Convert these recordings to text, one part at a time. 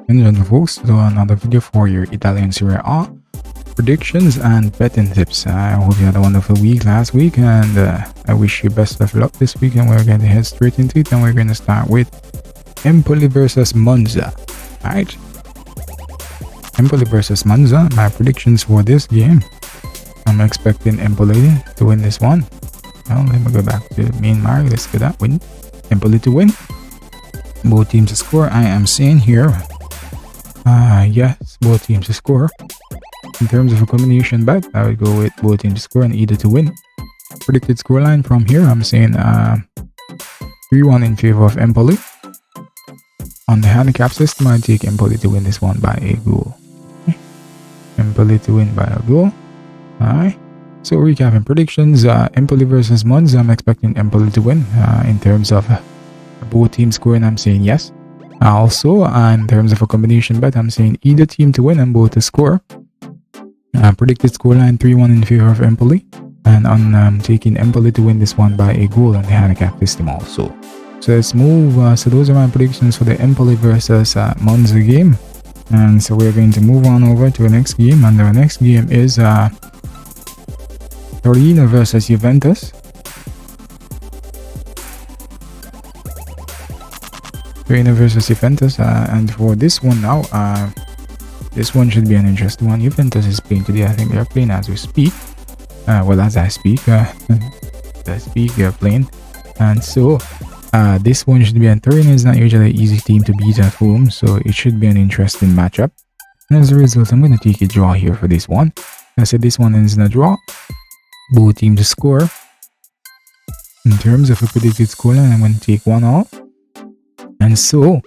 And folks, to another video for your Italian Serie A predictions and betting tips. I hope you had a wonderful week last week, and I wish you best of luck this week. And we're going to head straight into it, and we're going to start with Empoli versus Monza. Alright, Empoli versus Monza. My predictions for this game: I'm expecting Empoli to win this one. Well, let me go back to main Mario. Let's get that win. Empoli to win. Both teams to score. I am saying here, yes, both teams to score. In terms of a combination bet, I would go with both teams to score and either to win. Predicted scoreline from here, I'm saying 3-1 in favor of Empoli. On the handicap system, I take Empoli to win this one by a goal. Empoli to win by a goal. Alright. So recapping predictions, Empoli versus Monza, I'm expecting Empoli to win. In terms of both teams scoring, I'm saying yes. Also, in terms of a combination bet, I'm saying either team to win and both to score. Predicted scoreline 3-1 in favor of Empoli, and I'm taking Empoli to win this one by a goal on the handicap system also. So let's move. So those are my predictions for the Empoli versus Monza game, and so we're going to move on over to the next game, and the next game is Torino versus Juventus. Torino versus Juventus, and for this one now, this one should be an interesting one. Juventus is playing today. I think they're playing as we speak. Well, as I speak, they're playing, and so this one should be. And Torino is not usually an easy team to beat at home, so it should be an interesting matchup. And as a result, I'm going to take a draw here for this one. I said this one ends in a draw. Both teams to score. In terms of a predicted scoreline, I'm going to take 1-1. And so,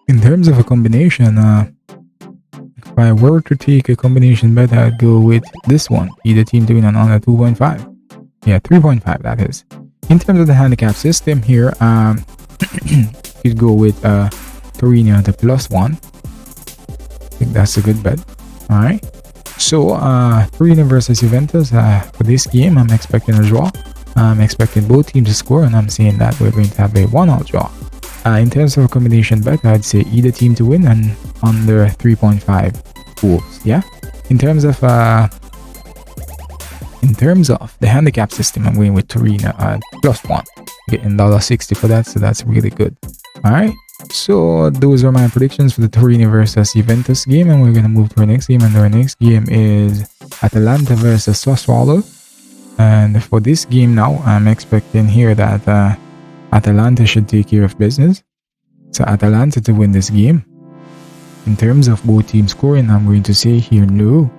in terms of a combination, if I were to take a combination bet, I'd go with this one. Either team to win and on a 2.5. Yeah, 3.5 that is. In terms of the handicap system here, you'd go with Torino at a +1. I think that's a good bet. Alright. So, Torino versus Juventus, for this game, I'm expecting a draw. I'm expecting both teams to score, and I'm saying that we're going to have a 1-1 draw. In terms of a combination bet, I'd say either team to win and under 3.5 goals. Yeah. In terms of the handicap system, I'm going with Torino at +1, getting $1.60 for that, so that's really good. All right. So those are my predictions for the Torino versus Juventus game, and we're gonna move to our next game, and our next game is Atalanta versus Sassuolo. And for this game now, I'm expecting here that Atalanta should take care of business. So Atalanta to win this game. In terms of both teams scoring, I'm going to say here no.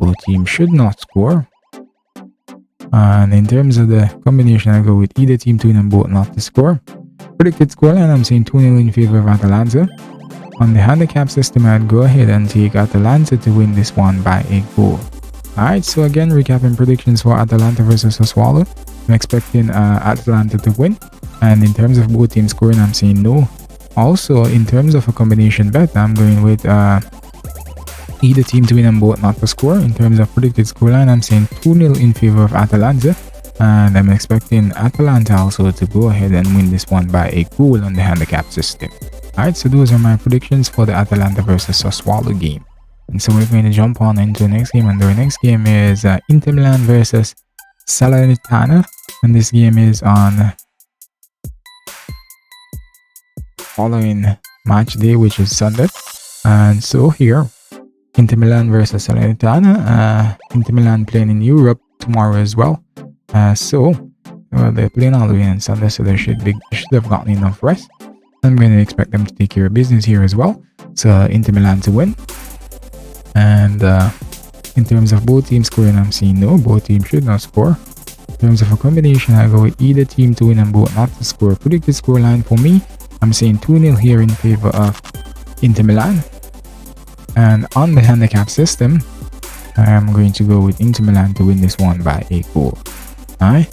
Both teams should not score. And in terms of the combination, I go with either team to win and both not to score. Predicted scoreline, I'm saying 2-0 in favor of Atalanta. On the handicap system, I'd go ahead and take Atalanta to win this one by a goal. Alright, so again, recapping predictions for Atalanta versus Sassuolo. I'm expecting Atalanta to win. And in terms of both teams scoring, I'm saying no. Also, in terms of a combination bet, I'm going with either team to win and both not to score. In terms of predicted scoreline, I'm saying 2-0 in favor of Atalanta. And I'm expecting Atalanta also to go ahead and win this one by a goal on the handicap system. Alright, so those are my predictions for the Atalanta versus Sassuolo game. And so we're going to jump on into the next game, and the next game is Inter Milan versus Salernitana, and this game is on following match day, which is Sunday. And so here, Inter Milan versus Salernitana. Inter Milan playing in Europe tomorrow as well. Well, they're playing all the way on Sunday, so they should have gotten enough rest. I'm going to expect them to take care of business here as well. So Inter Milan to win. And in terms of both teams scoring, I'm saying no, both teams should not score. In terms of a combination, I go with either team to win and both not to score. Predicted scoreline for me, I'm saying 2-0 here in favor of Inter Milan. And on the handicap system, I'm going to go with Inter Milan to win this one by a goal. Alright,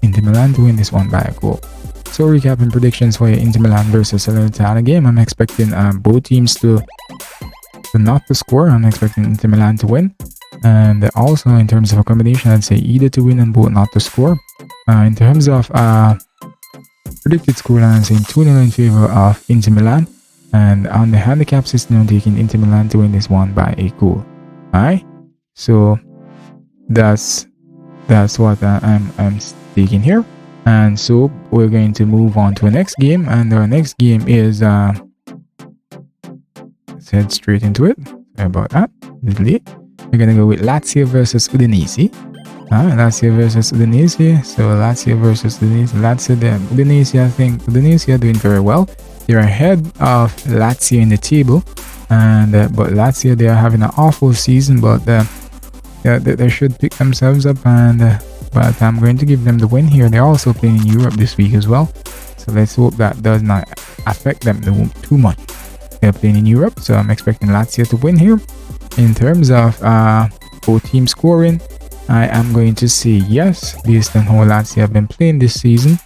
Inter Milan to win this one by a goal. So recapping predictions for your Inter Milan versus Salernitana game, I'm expecting both teams to not to score. I'm expecting Inter Milan to win. And also in terms of a combination, I'd say either to win and both not to score. In terms of predicted scoreline, I'm saying 2-0 in favor of Inter Milan. And on the handicap system, I'm taking Inter Milan to win this one by a goal. Alright, so that's what I'm taking here. And so we're going to move on to the next game, and our next game is let's head straight into it. Sorry about that, a little late. We're gonna go with Lazio versus Udinese. Lazio versus Udinese. So Lazio versus Udinese. Udinese, I think Udinese are doing very well. They're ahead of Lazio in the table, and but Lazio, they are having an awful season, but they should pick themselves up, and but I'm going to give them the win here. They're also playing in Europe this week as well, so let's hope that does not affect them too much. They're playing in Europe, so I'm expecting Lazio to win here. In terms of both team scoring, I am going to say yes, based on how Lazio have been playing this season.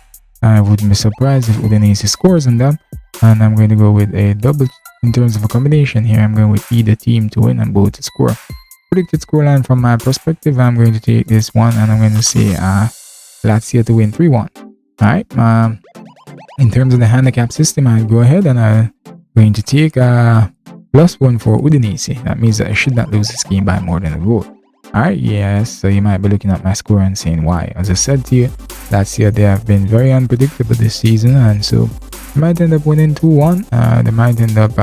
I wouldn't be surprised if Udinese scores on them, and I'm going to go with a double. In terms of a combination here, I'm going with either team to win and both to score. Predicted scoreline from my perspective, I'm going to take this one, and I'm going to say Lazio to win 3-1. Alright, in terms of the handicap system, I'll go ahead and I'm going to take +1 for Udinese. That means that I should not lose this game by more than a goal. Alright, yes, so you might be looking at my score and saying why. As I said to you, Lazio, they have been very unpredictable this season, and so they might end up winning 2-1. They might end up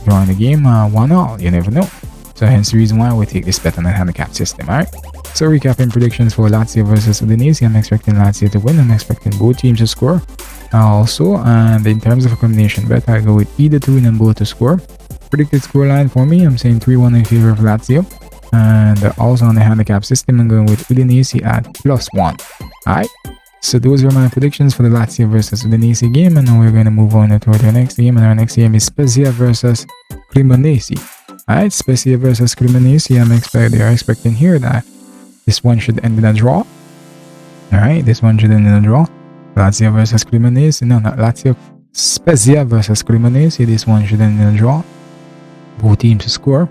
drawing the game 1-1. You never know. So hence the reason why we take this bet on the handicap system. Alright, so recapping predictions for Lazio versus Udinese. I'm expecting Lazio to win. I'm expecting both teams to score also, and in terms of a combination bet, I go with either to win and both to score. Predicted scoreline for me, I'm saying 3-1 in favor of Lazio. And also on the handicap system, I'm going with Udinese at +1. Alright, so those are my predictions for the Lazio versus Udinese game, and now we're going to move on to our next game, and our next game is Spezia versus Cremonese. Alright, Spezia versus Cremonese. They are expecting here that this one should end in a draw. Alright, this one should end in a draw. Lazio versus Cremonese. No, not Lazio. Spezia versus Cremonese. This one should end in a draw. Both teams to score.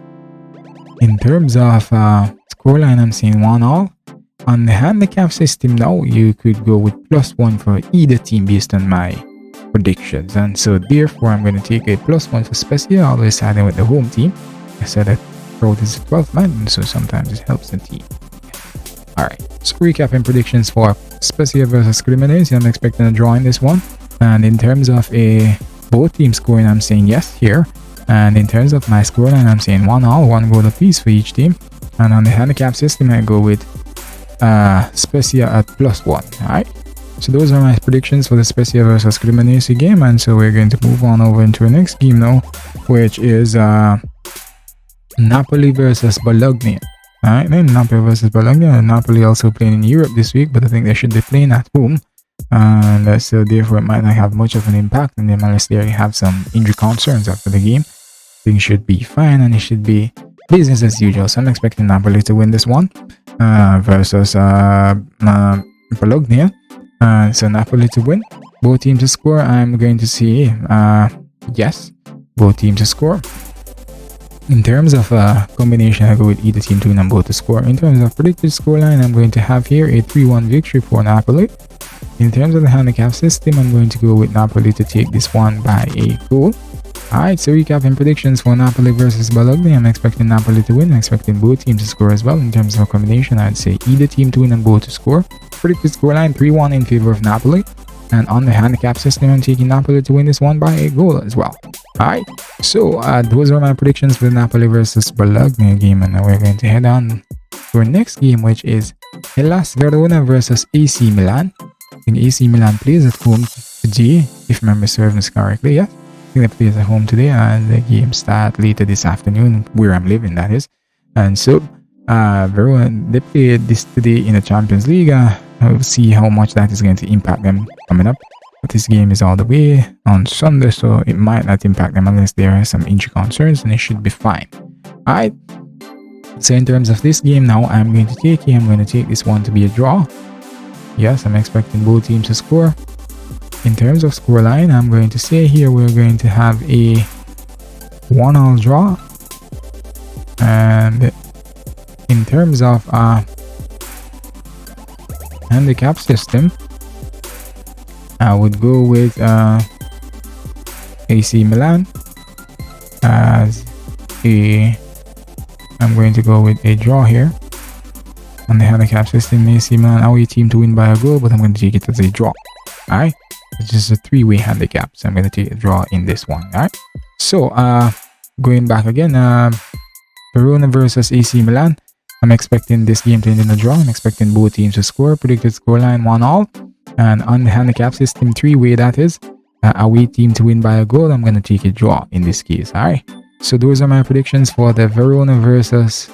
In terms of scoreline, I'm saying 1-1. On the handicap system now, you could go with +1 for either team based on my predictions. And so therefore, I'm going to take a +1 for Spezia, always siding with the home team. I said that road is a 12th man, and so sometimes it helps the team. Alright, so recapping predictions for Spezia versus Cremonese. I'm expecting a draw in this one. And in terms of both teams scoring, I'm saying yes here. And in terms of my scoreline, I'm saying 1-1, 1 goal apiece for each team. And on the handicap system, I go with Spezia at +1. Alright, so those are my predictions for the Spezia versus Cremonese game. And so we're going to move on over into the next game now, which is Napoli versus Bologna. Alright, then Napoli versus Bologna. Napoli also playing in Europe this week, but I think they should be playing at home. And so therefore it might not have much of an impact on them unless they have some injury concerns after the game. Things should be fine, and it should be business as usual. So I'm expecting Napoli to win this one versus Bologna. So Napoli to win. Both teams to score. I'm going to say yes, both teams to score. In terms of combination, I go with either team to win and both to score. In terms of predicted scoreline, I'm going to have here a 3-1 victory for Napoli. In terms of the handicap system, I'm going to go with Napoli to take this one by a goal. Alright, so recapping predictions for Napoli versus Bologna. I'm expecting Napoli to win. I'm expecting both teams to score as well. In terms of a combination, I'd say either team to win and both to score. Predicted scoreline 3-1 in favor of Napoli. And on the handicap system, I'm taking Napoli to win this one by a goal as well. Alright, so those are my predictions for the Napoli versus Bologna game. And now we're going to head on to our next game, which is Hellas Verona versus AC Milan. I think AC Milan plays at home today, if memory serves correctly. Yeah, I think they play at home today, and the game starts later this afternoon, where I'm living, that is. And so Verona, they play this today in the Champions League. We'll see how much that is going to impact them coming up. But this game is all the way on Sunday, so it might not impact them unless there are some injury concerns, and it should be fine. Alright, so in terms of this game now, I'm going to take this one to be a draw. Yes, I'm expecting both teams to score. In terms of scoreline, I'm going to say here we're going to have a 1-1 draw. And in terms of handicap system, I would go with AC Milan a draw here. On the handicap system, AC Milan away team to win by a goal, but I'm going to take it as a draw. Alright, it's just a 3-way handicap, so I'm going to take a draw in this one. Alright, so going back again, Verona versus AC Milan. I'm expecting this game to end in a draw. I'm expecting both teams to score. Predicted scoreline 1-1, and on the handicap system, 3-way, that is away team to win by a goal. I'm going to take a draw in this case. Alright, so those are my predictions for the Verona versus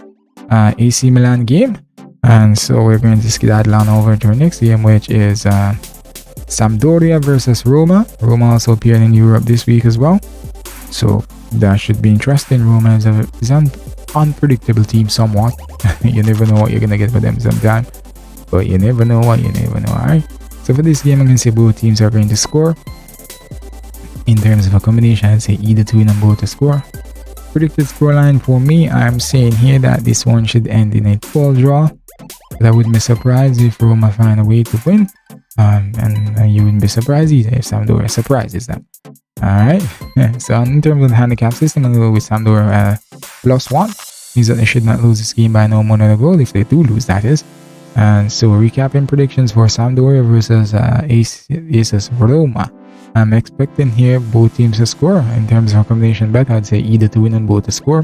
AC Milan game. And so we're going to skedaddle on over to our next game, which is Sampdoria versus Roma. Roma also appeared in Europe this week as well, so that should be interesting. Roma is an unpredictable team somewhat. You never know what you're gonna get with them sometime, but you never know. Alright, so for this game, I'm gonna say both teams are going to score. In terms of a combination, I'd say either to win and both to score. Predicted scoreline for me, I'm saying here that this one should end in a 12 draw. But I wouldn't be surprised if Roma find a way to win, and you wouldn't be surprised either if Sampdoria surprises them. Alright, so in terms of the handicap system, I'm going to go with Sampdoria +1. Means that they should not lose this game by no more than a goal, if they do lose, that is. And so recapping predictions for Sampdoria versus AS Roma. I'm expecting here both teams to score. In terms of a combination bet, I'd say either to win and both to score.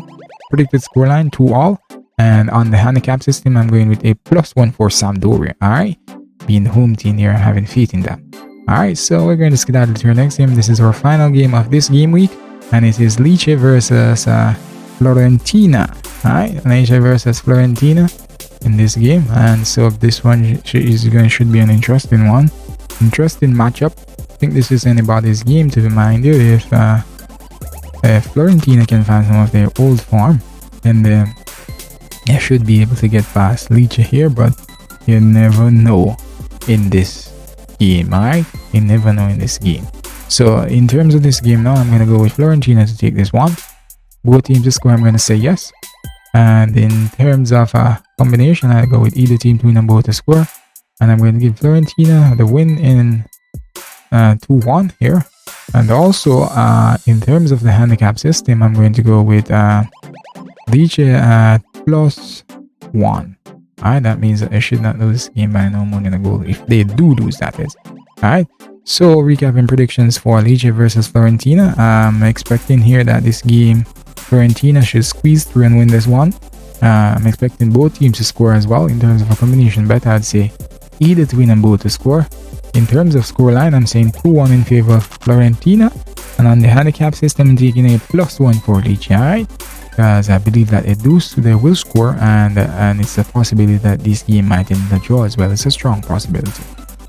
Predicted scoreline 2-2. And on the handicap system, I'm going with a +1 for Sampdoria. Alright, being the home team here, having faith in them. Alright, so we're going to skedaddle to our next game. This is our final game of this game week, and it is Lecce versus Fiorentina. Alright, Lecce versus Fiorentina in this game, and so this one should be an interesting one. Interesting matchup. I think this is anybody's game, to remind you. If Fiorentina can find some of their old form, then they should be able to get past Lecce here, but you never know in this game. Alright, you never know in this game. So in terms of this game now, I'm going to go with Fiorentina to take this one. Both teams to score, I'm going to say yes. And in terms of a combination, I go with either team to win and both to score, and I'm going to give Fiorentina the win in 2-1 here. And also in terms of the handicap system, I'm going to go with Lecce at +1. Alright, that means that they should not lose this game by no more than a goal, if they do lose, that is. Alright, so recapping predictions for Lecce versus Fiorentina. I'm expecting here that this game Fiorentina should squeeze through and win this one. I'm expecting both teams to score as well. In terms of a combination bet, I'd say either to win and both to score. In terms of scoreline, I'm saying 2-1 in favor of Fiorentina, and on the handicap system, I'm taking a +1 for Lecce. Alright, because I believe that they will score, and it's a possibility that this game might end in a draw as well. It's a strong possibility.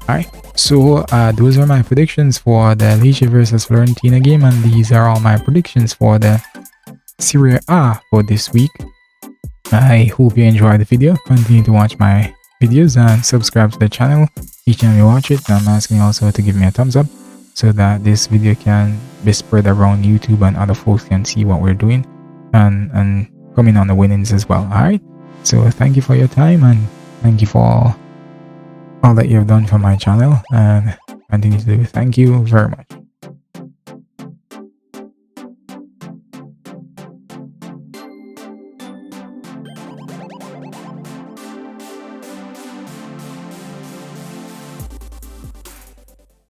Alright, so those are my predictions for the Lecce versus Fiorentina game, and these are all my predictions for the Serie A for this week. I hope you enjoyed the video. Continue to watch my videos and subscribe to the channel each time you watch it. I'm asking you also to give me a thumbs up so that this video can be spread around YouTube and other folks can see what we're doing and coming on the winnings as well. Alright, so thank you for your time, and thank you for all that you've done for my channel, and continue to do. Thank you very much.